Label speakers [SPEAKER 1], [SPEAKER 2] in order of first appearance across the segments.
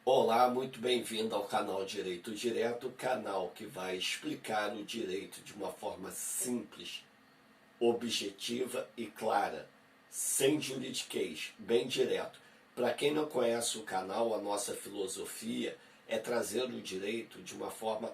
[SPEAKER 1] Olá, muito bem-vindo ao canal Direito Direto, o canal que vai explicar o direito de uma forma simples, objetiva e clara, sem juridiquês, bem direto. Para quem não conhece o canal, a nossa filosofia é trazer o direito de uma forma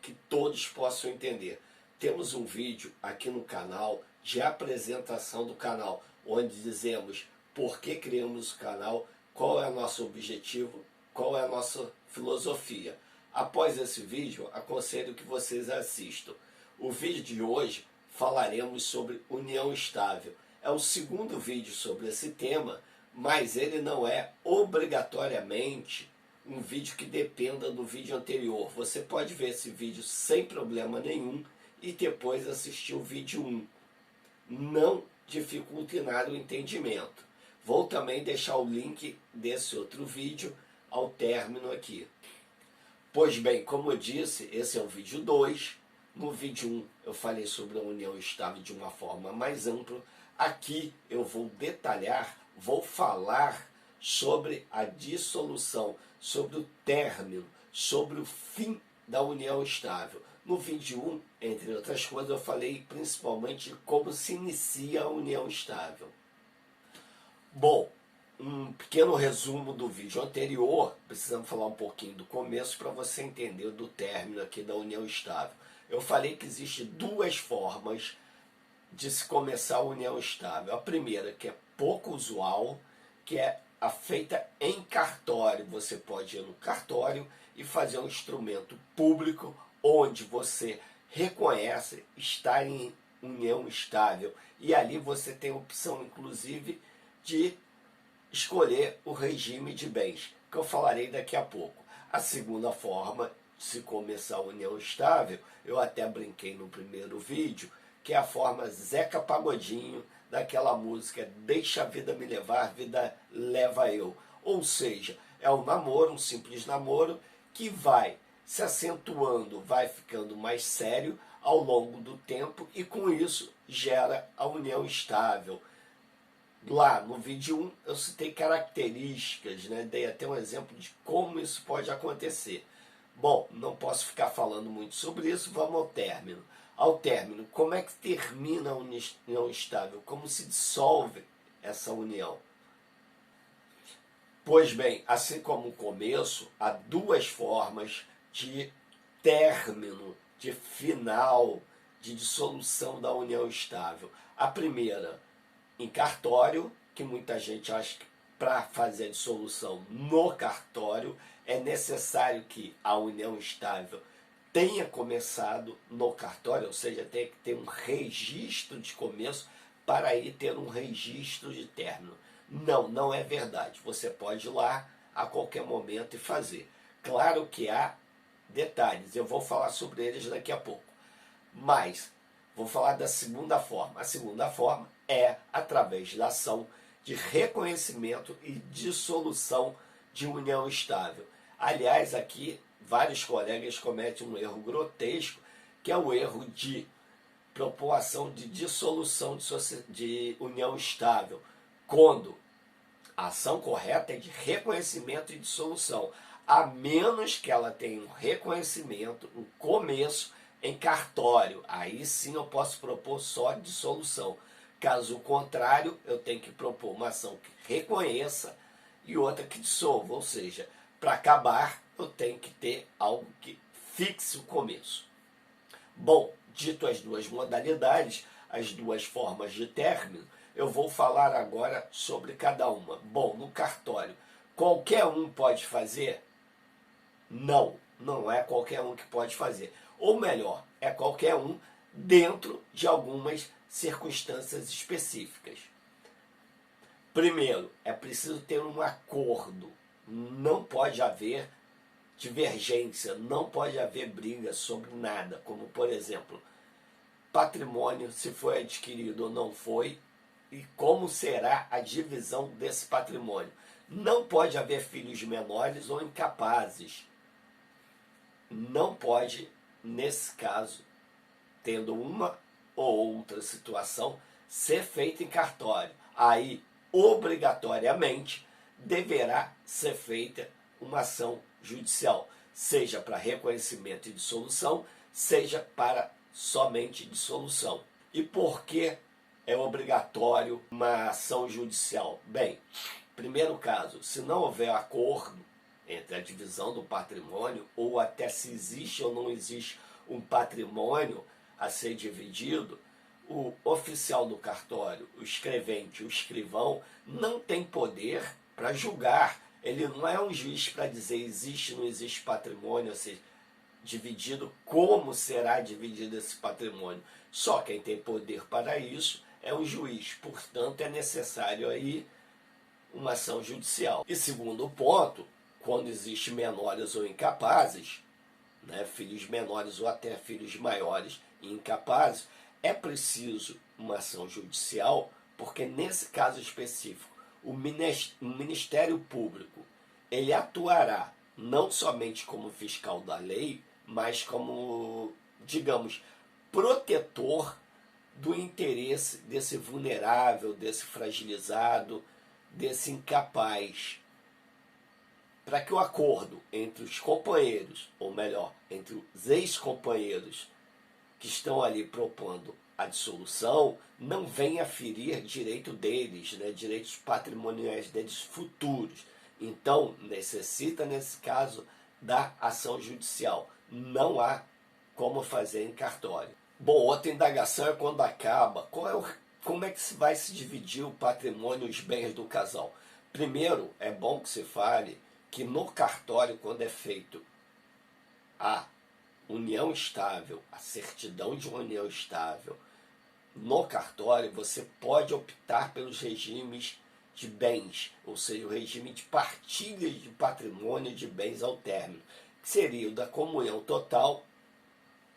[SPEAKER 1] que todos possam entender. Temos um vídeo aqui no canal de apresentação do canal, onde dizemos por que criamos o canal, qual é o nosso objetivo, qual é a nossa filosofia. Após esse vídeo, aconselho que vocês assistam. O vídeo de hoje falaremos sobre união estável. É o segundo vídeo sobre esse tema, mas ele não é obrigatoriamente um vídeo que dependa do vídeo anterior. Você pode ver esse vídeo sem problema nenhum e depois assistir o vídeo 1. Não dificulte nada o entendimento. Vou também deixar o link desse outro vídeo ao término aqui. Pois bem, como eu disse, esse é o vídeo 2. No vídeo 1 eu falei sobre a união estável de uma forma mais ampla. Aqui eu vou detalhar, vou falar sobre a dissolução, sobre o término, sobre o fim da união estável. No vídeo 1, entre outras coisas, eu falei principalmente de como se inicia a união estável. Bom, um pequeno resumo do vídeo anterior, precisamos falar um pouquinho do começo para você entender do término aqui da união estável. Eu falei que existem duas formas de se começar a união estável. A primeira, que é pouco usual, que é a feita em cartório. Você pode ir no cartório e fazer um instrumento público onde você reconhece estar em união estável. E ali você tem a opção, inclusive, de escolher o regime de bens, que eu falarei daqui a pouco. A segunda forma de se começar a união estável, eu até brinquei no primeiro vídeo, que é a forma Zeca Pagodinho, daquela música Deixa a Vida Me Levar, Vida Leva Eu. Ou seja, é um namoro, um simples namoro, que vai se acentuando, vai ficando mais sério ao longo do tempo e com isso gera a união estável. Lá no vídeo 1 eu citei características, né? Dei até um exemplo de como isso pode acontecer. Bom, não posso ficar falando muito sobre isso, vamos ao término. Ao término, como é que termina a união estável? Como se dissolve essa união? Pois bem, assim como o começo, há duas formas de término, de final, de dissolução da união estável. A primeira, em cartório, que muita gente acha que para fazer a dissolução no cartório é necessário que a união estável tenha começado no cartório, ou seja, tem que ter um registro de começo para aí ter um registro de término. Não, não é verdade. Você pode ir lá a qualquer momento e fazer. Claro que há detalhes, eu vou falar sobre eles daqui a pouco. Mas vou falar da segunda forma. A segunda forma é através da ação de reconhecimento e dissolução de união estável. Aliás, aqui vários colegas cometem um erro grotesco, que é o erro de propoção de dissolução de união estável, quando a ação correta é de reconhecimento e dissolução, a menos que ela tenha um reconhecimento, um começo em cartório. Aí sim eu posso propor só dissolução. Caso contrário, eu tenho que propor uma ação que reconheça e outra que dissolva. Ou seja, para acabar, eu tenho que ter algo que fixe o começo. Bom, dito as duas modalidades, as duas formas de término, eu vou falar agora sobre cada uma. Bom, no cartório, qualquer um pode fazer? Não, não é qualquer um que pode fazer. Ou melhor, é qualquer um dentro de algumas circunstâncias específicas. Primeiro, é preciso ter um acordo. Não pode haver divergência, não pode haver briga sobre nada, como por exemplo, patrimônio, se foi adquirido ou não foi, e como será a divisão desse patrimônio. Não pode haver filhos menores ou incapazes. Não pode, nesse caso, tendo uma ou outra situação, ser feita em cartório. Aí, obrigatoriamente, deverá ser feita uma ação judicial, seja para reconhecimento e dissolução, seja para somente dissolução. E por que é obrigatório uma ação judicial? Bem, primeiro caso, se não houver acordo entre a divisão do patrimônio, ou até se existe ou não existe um patrimônio a ser dividido, o oficial do cartório, o escrevente, o escrivão, não tem poder para julgar. Ele não é um juiz para dizer existe ou não existe patrimônio a ser dividido, como será dividido esse patrimônio. Só quem tem poder para isso é um juiz. Portanto, é necessário aí uma ação judicial. E segundo ponto, quando existem menores ou incapazes, né, filhos menores ou até filhos maiores e incapazes, é preciso uma ação judicial, porque nesse caso específico, o Ministério Público, ele atuará não somente como fiscal da lei, mas como, digamos, protetor do interesse desse vulnerável, desse fragilizado, desse incapaz, para que o acordo entre os companheiros, ou melhor, entre os ex-companheiros que estão ali propondo a dissolução, não venha ferir direito deles, né, direitos patrimoniais deles futuros. Então, necessita, nesse caso, da ação judicial. Não há como fazer em cartório. Bom, outra indagação é quando acaba. Como é que se vai se dividir o patrimônio e os bens do casal? Primeiro, é bom que se fale que no cartório, quando é feito a união estável, a certidão de uma união estável, no cartório você pode optar pelos regimes de bens, ou seja, o regime de partilha de patrimônio de bens ao término, que seria o da comunhão total,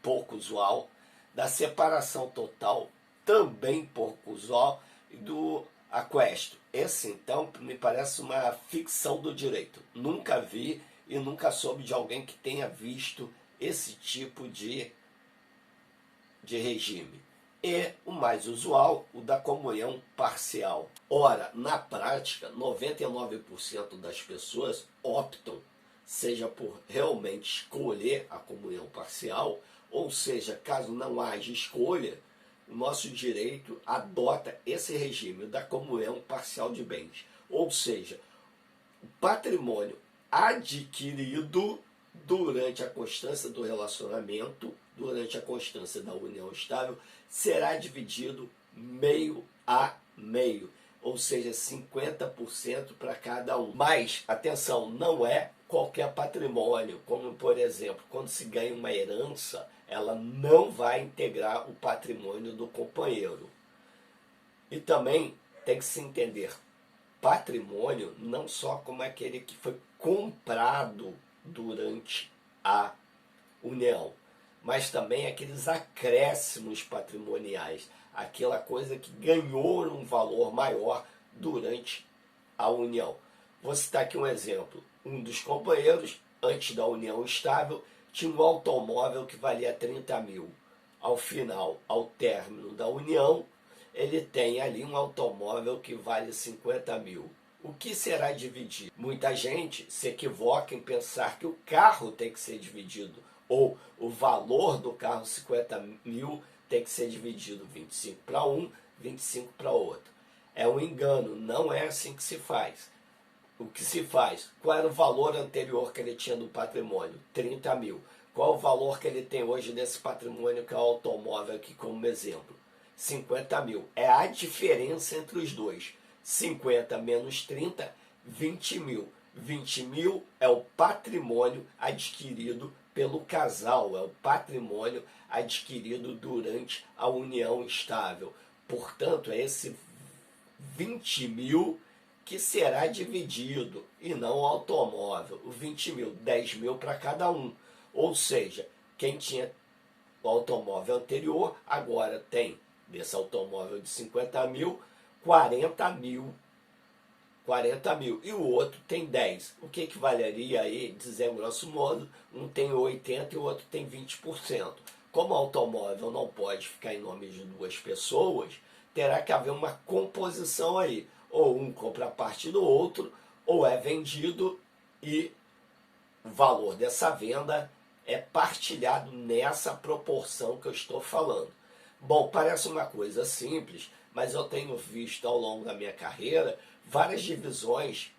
[SPEAKER 1] pouco usual, da separação total, também pouco usual, e do aquesto. Esse, então, me parece uma ficção do direito. Nunca vi e nunca soube de alguém que tenha visto esse tipo de regime. E o mais usual, o da comunhão parcial. Ora, na prática, 99% das pessoas optam, seja por realmente escolher a comunhão parcial, ou seja, caso não haja escolha, o nosso direito adota esse regime da comunhão parcial de bens. Ou seja, o patrimônio adquirido durante a constância do relacionamento, durante a constância da união estável, será dividido meio a meio, ou seja, 50% para cada um. Mas, atenção, não é qualquer patrimônio, como por exemplo, quando se ganha uma herança, ela não vai integrar o patrimônio do companheiro. E também tem que se entender, patrimônio não só como aquele que foi comprado durante a união, mas também aqueles acréscimos patrimoniais, aquela coisa que ganhou um valor maior durante a união. Vou citar aqui um exemplo. Um dos companheiros, antes da união estável, tinha um automóvel que valia 30 mil. Ao final, ao término da união, ele tem ali um automóvel que vale 50 mil. O que será dividido? Muita gente se equivoca em pensar que o carro tem que ser dividido, ou o valor do carro, 50 mil, tem que ser dividido 25 para um, 25 para outro. É um engano, não é assim que se faz. O que se faz? Qual era o valor anterior que ele tinha do patrimônio? 30 mil. Qual o valor que ele tem hoje desse patrimônio, que é o automóvel aqui como exemplo? 50 mil. É a diferença entre os dois. 50 menos 30, 20 mil. 20 mil é o patrimônio adquirido pelo casal, é o patrimônio adquirido durante a união estável. Portanto, é esse 20 mil que será dividido, e não o automóvel. O 20 mil, 10 mil para cada um. Ou seja, quem tinha o automóvel anterior, agora tem, desse automóvel de 50 mil, 40 mil. 40 mil. E o outro tem 10. O que valeria aí, dizer grosso modo, um tem 80% e o outro tem 20%. Como o automóvel não pode ficar em nome de duas pessoas, terá que haver uma composição aí. Ou um compra a parte do outro, ou é vendido e o valor dessa venda é partilhado nessa proporção que eu estou falando. Bom, parece uma coisa simples, mas eu tenho visto ao longo da minha carreira várias divisões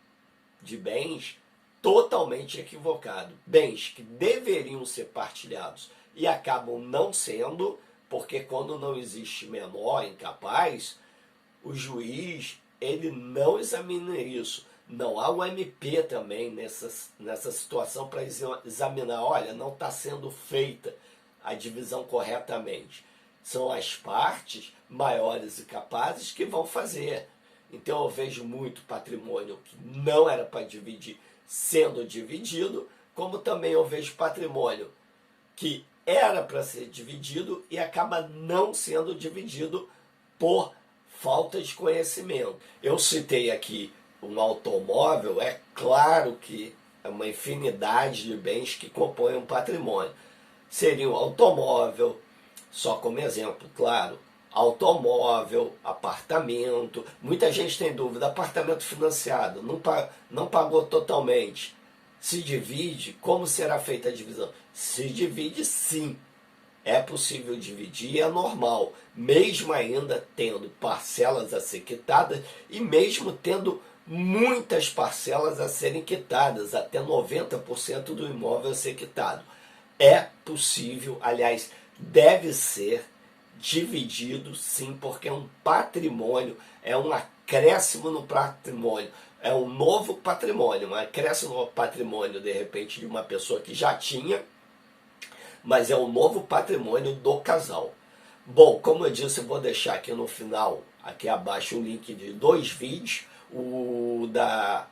[SPEAKER 1] de bens totalmente equivocados. Bens que deveriam ser partilhados e acabam não sendo, porque quando não existe menor incapaz, o juiz ele não examina isso. Não há o MP também nessa situação para examinar, olha, não está sendo feita a divisão corretamente. São as partes maiores e capazes que vão fazer. Então eu vejo muito patrimônio que não era para dividir sendo dividido, como também eu vejo patrimônio que era para ser dividido e acaba não sendo dividido por falta de conhecimento. Eu citei aqui um automóvel, é claro que é uma infinidade de bens que compõem um patrimônio. Seria um automóvel, só como exemplo, claro, automóvel, apartamento. Muita gente tem dúvida, apartamento financiado, não pagou totalmente. Se divide, como será feita a divisão? Se divide sim. É possível dividir, é normal, mesmo ainda tendo parcelas a ser quitadas e mesmo tendo muitas parcelas a serem quitadas, até 90% do imóvel a ser quitado. É possível, aliás, deve ser dividido sim, porque é um patrimônio, é um acréscimo no patrimônio, é um novo patrimônio, um acréscimo no patrimônio, de repente, de uma pessoa que já tinha, mas é um novo patrimônio do casal. Bom, como eu disse, eu vou deixar aqui no final, aqui abaixo, o link de 2 vídeos, o da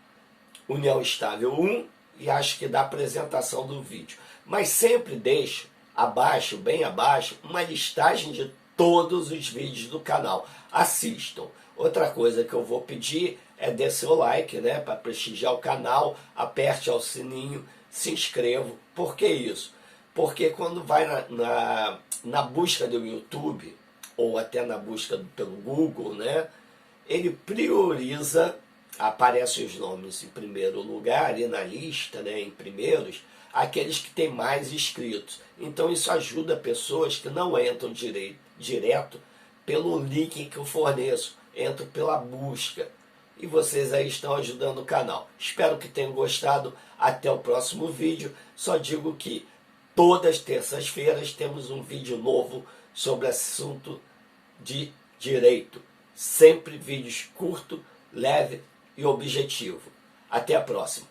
[SPEAKER 1] União Estável 1 e acho que da apresentação do vídeo. Mas sempre deixo abaixo, bem abaixo, uma listagem de todos os vídeos do canal. Assistam. Outra coisa que eu vou pedir é dê seu like, né, para prestigiar o canal, aperte ao sininho, se inscreva. Por que isso? Porque quando vai na busca do YouTube, ou até na busca pelo Google, né, ele prioriza, aparecem os nomes em primeiro lugar, e na lista, né, em primeiros, aqueles que têm mais inscritos. Então isso ajuda pessoas que não entram direto pelo link que eu forneço, entram pela busca. E vocês aí estão ajudando o canal. Espero que tenham gostado. Até o próximo vídeo. Só digo que todas as terças-feiras temos um vídeo novo sobre assunto de direito. Sempre vídeos curto, leve e objetivo. Até a próxima.